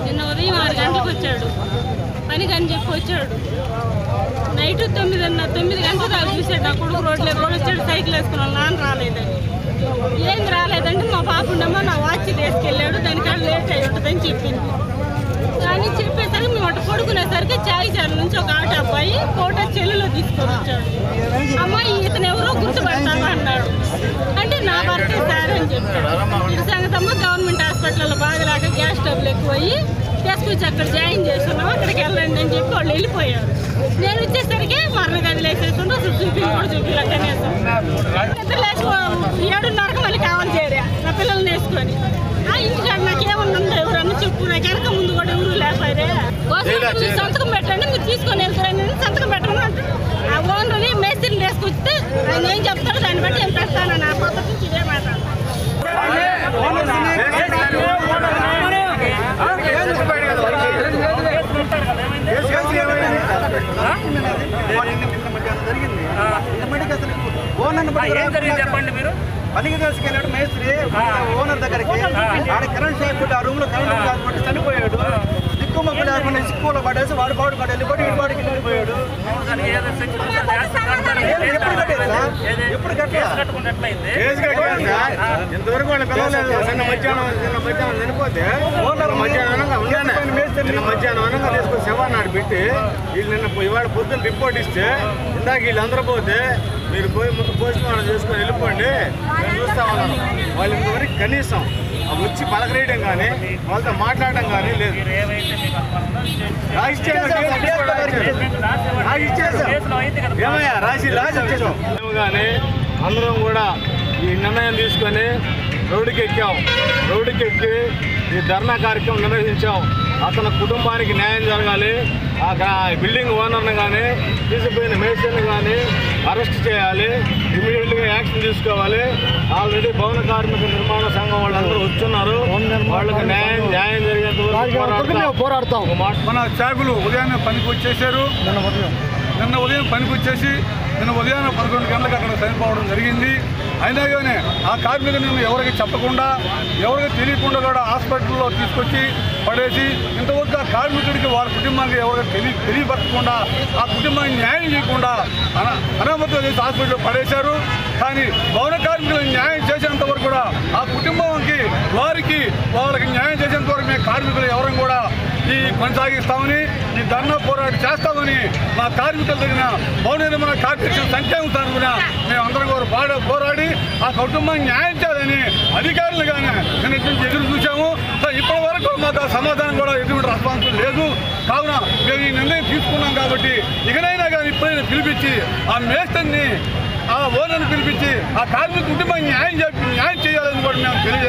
నిన్న ఉదయం 6 గంటలకు వచ్చాడు, పని కని చెప్పి వచ్చాడు. నైట్ 9 గంటల దాకా చూసాడు. నా కొడుకు రోడ్లో వచ్చాడు, సైకిల్ వేసుకున్నాను. నాన్న రాలేదని. ఏం రాలేదంటే మా పాప ఉండమ్మా నా వాచ్ తీసుకెళ్ళాడు, దానికాడ లేట్ అయ్యి ఉంటుందని చెప్పింది. కానీ చెప్పేసరికి మేము అటు పడుకునేసరికి చాయిచాల నుంచి ఒక ఆట అబ్బాయి ఫోటో చెల్లులో తీసుకొని వచ్చాడు. అమ్మాయి ఇతను ఎవరో గుర్తుపడతాను అన్నాడు. అంటే నా భర్తే సార్ అని చెప్పాడు. ఇటు సంగతమ్మ గవర్నమెంట్ హాస్పిటల్లో బాగలేక గ్యాస్ ట్రబుల్ ఎక్కువయ్యి తీసుకొచ్చి అక్కడ జాయిన్ చేస్తున్నాం, అక్కడికి వెళ్ళండి అని చెప్పి వాళ్ళు వెళ్ళిపోయారు. నేను వచ్చేసరికి మరణ గదిలో వేసేస్తుంటే అసలు చూపిలా కనీసం. నిద్ర లేచి 7:30కి మళ్ళీ కావాలి చేరా నా పిల్లల్ని వేసుకొని. ఇంటికాడ నాకేమన్నా ఎవరన్నా చెప్పు, నాకు వెనక ముందు కూడా ఎవరు లేకపోయారే. మీరు సంతకం పెట్టండి, మీరు తీసుకొని వెళ్తారని సంతకం పెట్టండి అంటారు. ఆ ఓనర్ని మేస్త్రిని వేసుకొస్తే ఆయన ఏం చెప్తారో దాన్ని బట్టి నేను పెడతాను. నా పద్ధతి నుంచి ఇదే మాట. చెప్పండి మీరు. పనికి తీసుకెళ్ళాడు మేస్త్రి ఓనర్ దగ్గరికి. ఆడ కరెంట్ షాక్ ఆ రూమ్ లో కరెంట్ చనిపోయాడు. దిక్కుమొక్క లేకుండా స్కూల్లో పడేసి వాడు పాడు పడి వెళ్ళిపోయి వీడి వాడికి వెళ్ళిపోయాడు. ఎప్పుడు ఇంతవరకు వాళ్ళు పిలవలేదు. నిన్న మధ్యాహ్నం చనిపోతే మధ్యాహ్నం అనగా తీసుకొని శవాన్ని పెట్టి వీళ్ళు నిన్న ఇవాళ పొద్దున్న రిపోర్ట్ ఇస్తే ఇందాక వీళ్ళందరూ పోతే మీరు పోయి ముందు పోస్ట్ మార్టం చేసుకొని వెళ్ళిపోండి నేను చూస్తా ఉన్నాను. వాళ్ళు ఇంతవరకు కనీసం వచ్చి పలకరేయడం కానీ వాళ్ళతో మాట్లాడడం కానీ లేదు. ఏమయ్యా రాసి వచ్చేసాం కానీ అందరం కూడా ఈ నిర్ణయం తీసుకొని రోడ్డుకి ఎక్కాం. రోడ్డుకి ఎక్కి ఈ ధర్నా కార్యక్రమం నిర్వహించాం. అతని కుటుంబానికి న్యాయం జరగాలి. ఆ బిల్డింగ్ ఓనర్ని కానీ తీసుకుపోయిన మేస్త్రిని కానీ అరెస్ట్ చేయాలి. ఇమీడియట్గా యాక్షన్ తీసుకోవాలి. ఆల్రెడీ భవన కార్మిక నిర్మాణ సంఘం వాళ్ళందరూ వచ్చున్నారు. వాళ్ళకి న్యాయం జరిగేంత వరకు పోరాడతాం. మన చాగులు ఉదయాన్నే పనికి వచ్చేసారు. నిన్న ఉదయం పనికి వచ్చేసి నిన్న ఉదయాన్నే 11 గంటలకు అక్కడ చనిపోవడం జరిగింది. అయినా కానీ ఆ కార్మికుని ఎవరికి చెప్పకుండా ఎవరికి తెలియకుండా కూడా హాస్పిటల్లో తీసుకొచ్చి పడేసి ఇంతవరకు ఆ కార్మికుడికి వాళ్ళ కుటుంబానికి ఎవరికి తెలియపరచకుండా ఆ కుటుంబానికి న్యాయం చేయకుండా అనామతిగా చేసి హాస్పిటల్లో పడేశారు. కానీ భవన కార్మికులకు న్యాయం చేసేంత వరకు కూడా ఆ కుటుంబానికి వాళ్ళకి న్యాయం చేసేంత వరకు మేము కార్మికులు ఎవరం కూడా ఈ కొనసాగిస్తామని ఈ ధర్నా పోరాటం చేస్తామని మా కార్మికుల దగ్గర భవన నిర్మాణ కార్మికుల సంక్షేమ తరఫున మేము అందరం కూడా పోరాడి ఆ కుటుంబానికి న్యాయం చేయాలని అధికారులు కానీ నేను ఎదురు చూసాము. ఇప్పటి వరకు మాకు ఆ సమాధానం కూడా ఎటువంటి రెస్పాన్స్ లేదు. కావున మేము ఈ నిర్ణయం తీసుకున్నాం కాబట్టి ఇకనైనా కానీ ఇప్పుడైనా పిలిపించి ఆ మేస్త్రిని ఆ ఓనర్ని పిలిపించి ఆ కార్మిక కుటుంబానికి న్యాయం చేయాలని కూడా మేము తెలియజేస్తాం.